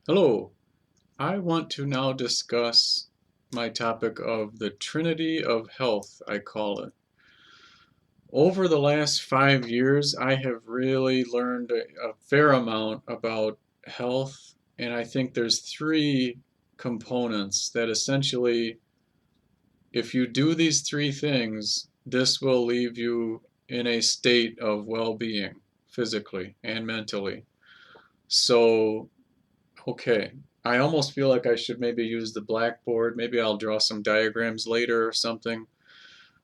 Hello, I want to now discuss my topic of the Trinity of Health, I call it. Over the last 5 years, I have really learned a fair amount about health, and I think there's three components that essentially, if you do these three things, this will leave you in a state of well-being, physically and mentally. So, okay. I almost feel like I should maybe use the blackboard. Maybe I'll draw some diagrams later or something.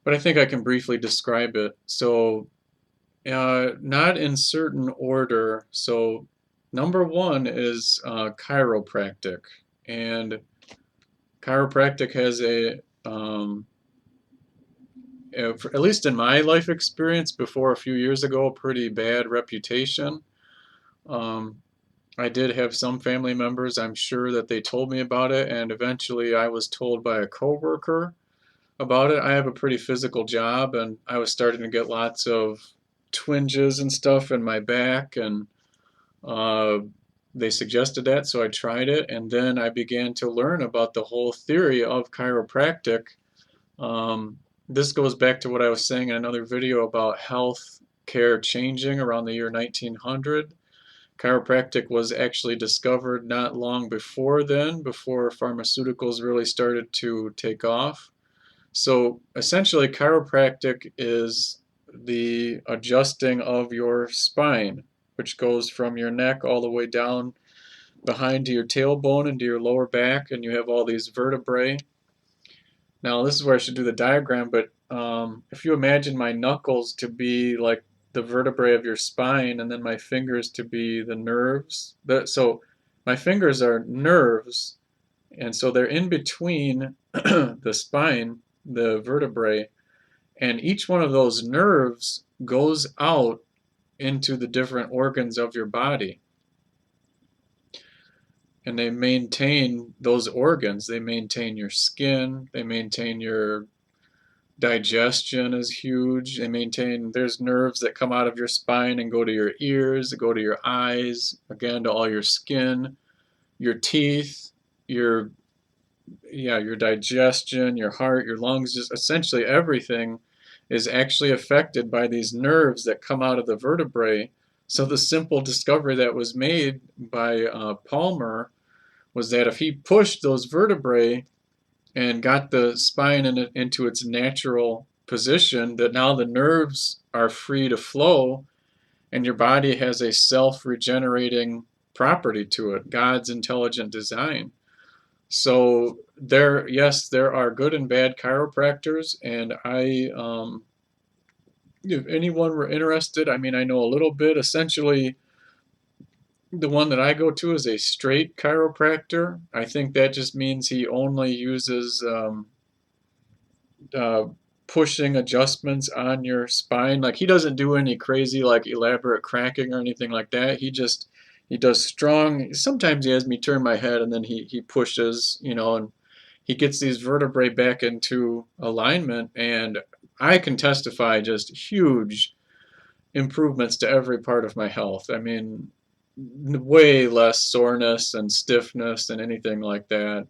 But I think I can briefly describe it. So, not in certain order. So, number one is chiropractic. And chiropractic has at least in my life experience before a few years ago, a pretty bad reputation. Um, I did have some family members, I'm sure that they told me about it, and eventually I was told by a coworker about it. I have a pretty physical job, and I was starting to get lots of twinges and stuff in my back, and uh, they suggested that, so I tried it, and then I began to learn about the whole theory of chiropractic. This goes back to what I was saying in another video about health care changing around the year 1900. Chiropractic was actually discovered not long before then, before pharmaceuticals really started to take off. So essentially, chiropractic is the adjusting of your spine, which goes from your neck all the way down behind to your tailbone and to your lower back, and you have all these vertebrae. Now, this is where I should do the diagram, but if you imagine my knuckles to be like the vertebrae of your spine, and then my fingers to be the nerves. So my fingers are nerves, and so they're in between the spine, the vertebrae, and each one of those nerves goes out into the different organs of your body. And they maintain those organs. They maintain your skin, they maintain your digestion is huge. They maintain, there's nerves that come out of your spine and go to your ears, that go to your eyes, again to all your skin, your teeth, your your digestion, your heart, your lungs, just essentially everything is actually affected by these nerves that come out of the vertebrae. So the simple discovery that was made by Palmer was that if he pushed those vertebrae and got the spine into its natural position, that now the nerves are free to flow and your body has a self-regenerating property to it, God's intelligent design. So yes, there are good and bad chiropractors, and if anyone were interested, I mean, I know a little bit. Essentially, the one that I go to is a straight chiropractor. I think that just means he only uses uh, pushing adjustments on your spine. Like he doesn't do any crazy like elaborate cracking or anything like that. He does strong. Sometimes he has me turn my head and then he pushes, and he gets these vertebrae back into alignment, and I can testify just huge improvements to every part of my health. I mean, way less soreness and stiffness and anything like that.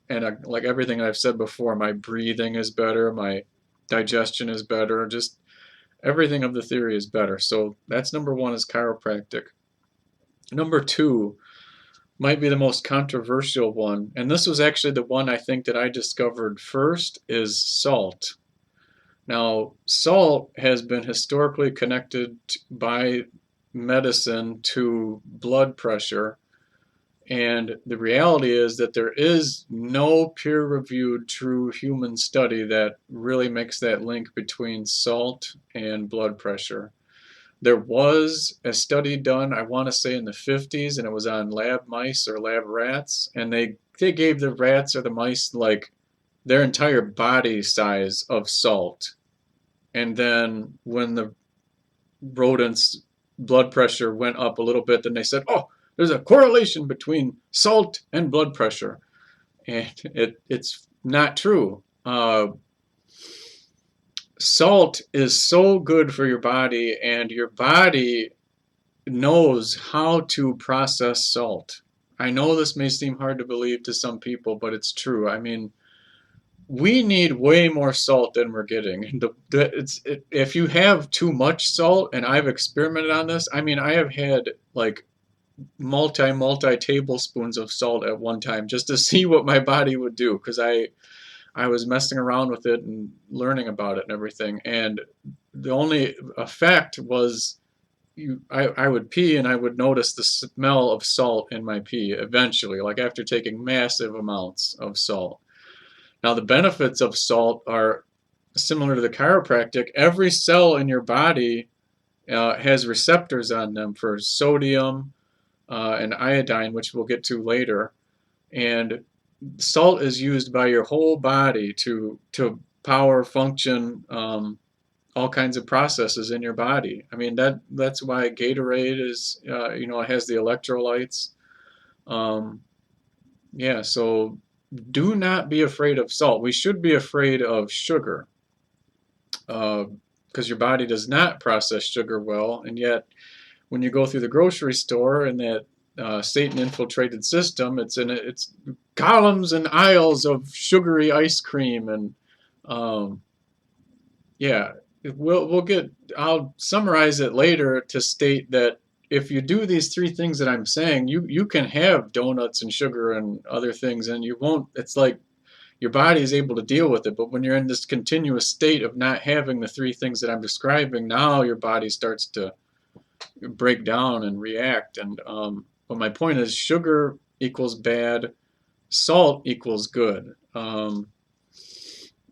Like everything I've said before, my breathing is better, my digestion is better, just everything of the theory is better. So that's number one is chiropractic. Number two might be the most controversial one, and this was actually the one I think that I discovered first, is salt. Now, salt has been historically connected by medicine to blood pressure, and the reality is that there is no peer-reviewed true human study that really makes that link between salt and blood pressure. There was a study done, I want to say in the 50s, and it was on lab mice or lab rats, and they gave the rats or the mice like their entire body size of salt. And then when the rodents' blood pressure went up a little bit, then they said, oh, there's a correlation between salt and blood pressure. And it's not true. Salt is so good for your body, and your body knows how to process salt. I know this may seem hard to believe to some people, but it's true. I mean, we need way more salt than we're getting. If you have too much salt, and I've experimented on this, I mean, I have had like multi tablespoons of salt at one time just to see what my body would do, because I was messing around with it and learning about it and everything. And the only effect was I would pee and I would notice the smell of salt in my pee eventually, like after taking massive amounts of salt. Now, the benefits of salt are similar to the chiropractic. Every cell in your body has receptors on them for sodium and iodine, which we'll get to later. And salt is used by your whole body to power function all kinds of processes in your body. I mean that's why Gatorade is it has the electrolytes. Um, yeah, so do not be afraid of salt. We should be afraid of sugar because your body does not process sugar well, and yet when you go through the grocery store in that Satan infiltrated system, it's columns and aisles of sugary ice cream and um, yeah, we'll get. I'll summarize it later to state that if you do these three things that I'm saying, you can have donuts and sugar and other things, and you won't. It's like your body is able to deal with it. But when you're in this continuous state of not having the three things that I'm describing, now your body starts to break down and react. And but my point is, sugar equals bad, salt equals good.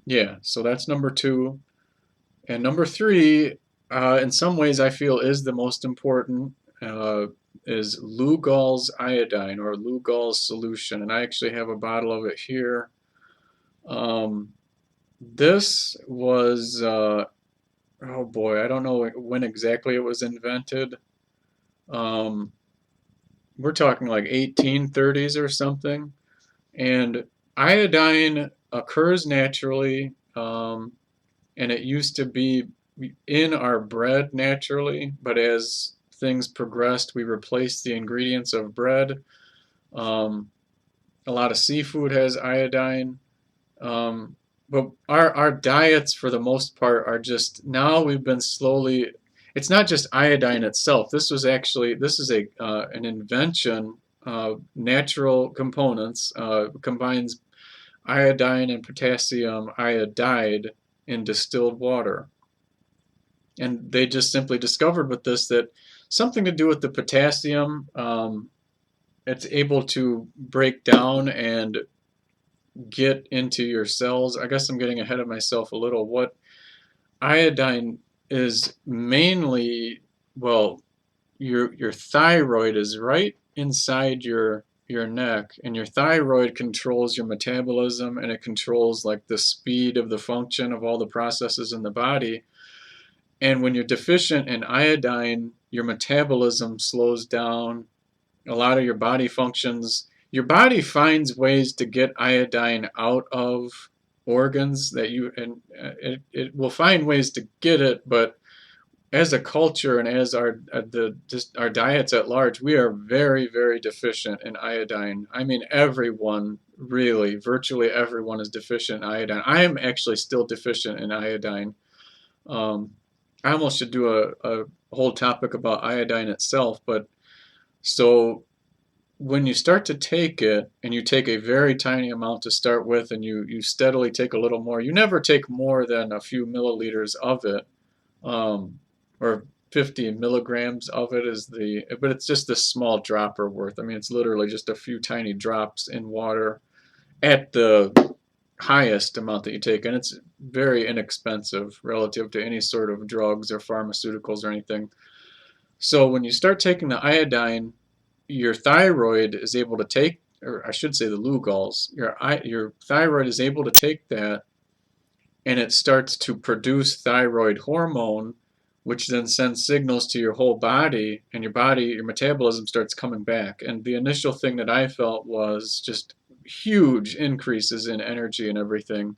Yeah, so that's number two. And number three, in some ways, I feel is the most important, uh, is Lugol's iodine or Lugol's solution. And I actually have a bottle of it here. Um, this was, oh boy, I don't know when exactly it was invented. Um, we're talking like 1830s or something. And iodine occurs naturally. And it used to be in our bread naturally, but as things progressed, we replaced the ingredients of bread. Um, a lot of seafood has iodine, but our diets, for the most part, are just now we've been slowly. It's not just iodine itself. This is a an invention. Natural components combines iodine and potassium iodide in distilled water. And they just simply discovered with this that something to do with the potassium, it's able to break down and get into your cells. I guess I'm getting ahead of myself a little. What iodine is mainly, well, your thyroid is right inside your neck, and your thyroid controls your metabolism, and it controls like the speed of the function of all the processes in the body. And when you're deficient in iodine, your metabolism slows down. A lot of your body functions, your body finds ways to get iodine out of organs that it will find ways to get it, but as a culture and as our diets at large, we are very deficient in iodine. I mean, everyone really, virtually everyone is deficient in iodine. I am actually still deficient in iodine. Um, I almost should do a whole topic about iodine itself, but so when you start to take it and you take a very tiny amount to start with and you steadily take a little more, you never take more than a few milliliters of it, or 50 milligrams of it is but it's just a small dropper worth. I mean, it's literally just a few tiny drops in water at the highest amount that you take, and it's very inexpensive relative to any sort of drugs or pharmaceuticals or anything. So when you start taking the iodine, your thyroid is able to take, or I should say the Lugol's, your thyroid is able to take that, and it starts to produce thyroid hormone, which then sends signals to your whole body, and your metabolism starts coming back. And the initial thing that I felt was just huge increases in energy and everything.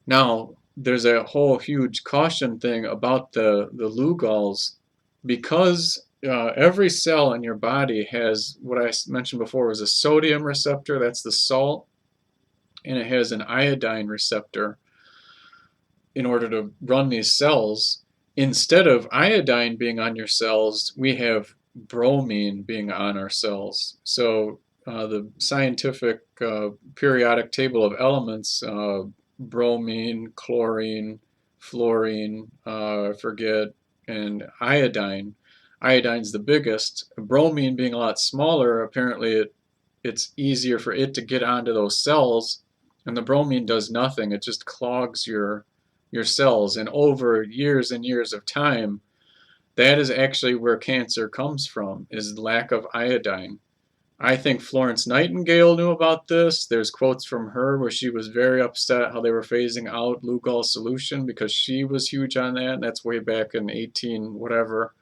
Now, there's a whole huge caution thing about the Lugol's, because every cell in your body has what I mentioned before was a sodium receptor, that's the salt, and it has an iodine receptor in order to run these cells. Instead of iodine being on your cells, we have bromine being on our cells. So the scientific periodic table of elements, bromine, chlorine, fluorine, I forget, and iodine. Iodine's the biggest. Bromine being a lot smaller, apparently it's easier for it to get onto those cells, and the bromine does nothing. It just clogs your cells, and over years and years of time, that is actually where cancer comes from, is lack of iodine. I think Florence Nightingale knew about this. There's quotes from her where she was very upset how they were phasing out Lugol solution because she was huge on that, and that's way back in 18 whatever.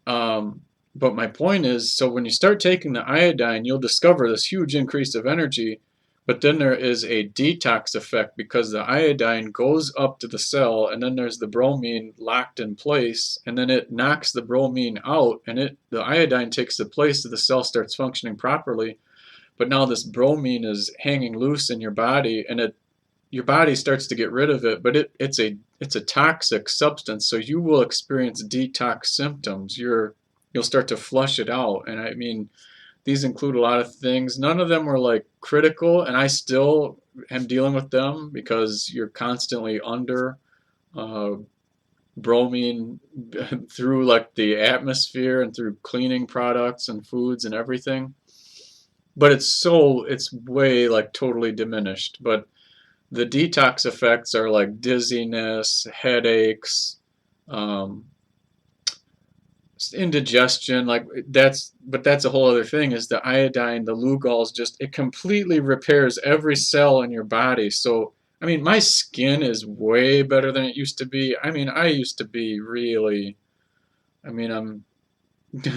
But my point is, so when you start taking the iodine, you'll discover this huge increase of energy, but then there is a detox effect because the iodine goes up to the cell, and then there's the bromine locked in place, and then it knocks the bromine out, and the iodine takes the place so the cell starts functioning properly. But now this bromine is hanging loose in your body, and your body starts to get rid of it, but it's a toxic substance, so you will experience detox symptoms. You'll start to flush it out, and I mean, these include a lot of things. None of them were like critical, and I still am dealing with them because you're constantly under uh, bromine through like the atmosphere and through cleaning products and foods and everything. But it's way like totally diminished. But the detox effects are like dizziness, headaches, um, indigestion. Like but that's a whole other thing. Is the iodine, the Lugol's just it completely repairs every cell in your body. So I mean, my skin is way better than it used to be. I mean, I used to be really. I mean,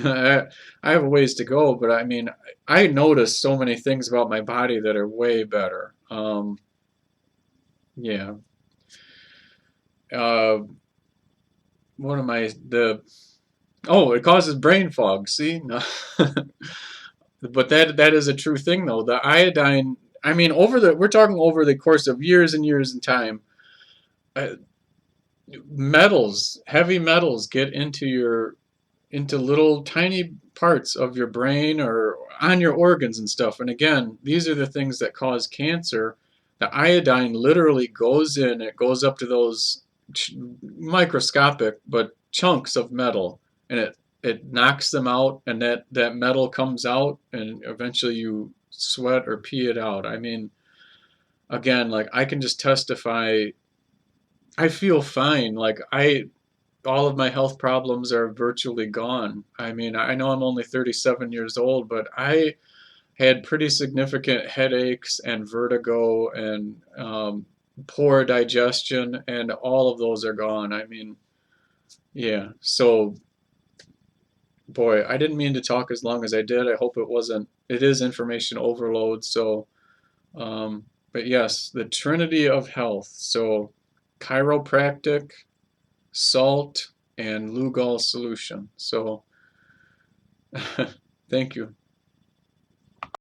I have a ways to go, but I mean, I notice so many things about my body that are way better. Yeah. Uh, what am I? Oh, it causes brain fog. See, no. But that is a true thing though. The iodine. I mean, we're talking over the course of years and years in time. Uh, heavy metals get into little tiny parts of your brain or on your organs and stuff. And again, these are the things that cause cancer. The iodine literally goes in, it goes up to those microscopic but chunks of metal, and it knocks them out, and that metal comes out, and eventually you sweat or pee it out. I mean, again, like I can just testify, I feel fine. Like all of my health problems are virtually gone. I mean, I know I'm only 37 years old, but I had pretty significant headaches and vertigo and poor digestion, and all of those are gone. I mean, yeah. So, boy, I didn't mean to talk as long as I did. I hope it wasn't, it is information overload. So, but yes, the Trinity of Health. So, chiropractic, salt, and Lugol solution. So, thank you.